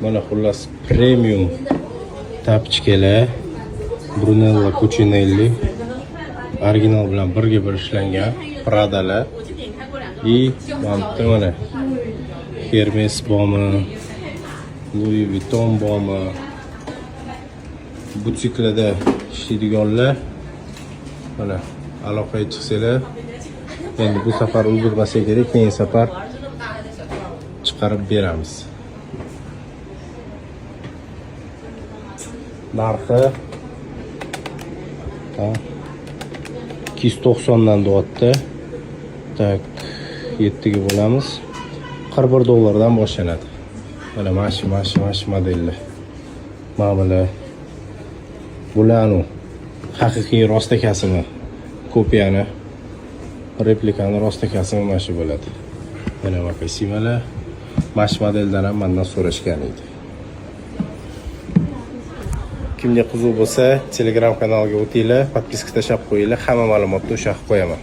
Mana xullas premium tapchkalar Brunello Cucinelli original bilan birga bir ishlangan Prada'lar и mana Hermes bormi, Louis Vuitton bormi, butiklarda ishlaydiganlar mana aloqaga chiqsanglar, endi bu safar ulgurmasa kerak, keyin safar chiqarib beramiz. Narxi 290 dan deyapti. Tak 7 ga bo'lamiz. $41 dan boshlanadi. Mana mash modellar. Mana bularni haqiqiy rostakasimi, kopiyani, replikani rostakasimi mana shu bo'ladi. Mana makasimalar mash modeldan ham mendan so'rashgan edi. Kimga qiziq bo'lsa, Telegram kanaliga o'tinglar, podpiska tashlab qo'yinglar, hamma ma'lumotni o'sha yoqqa qo'yaman.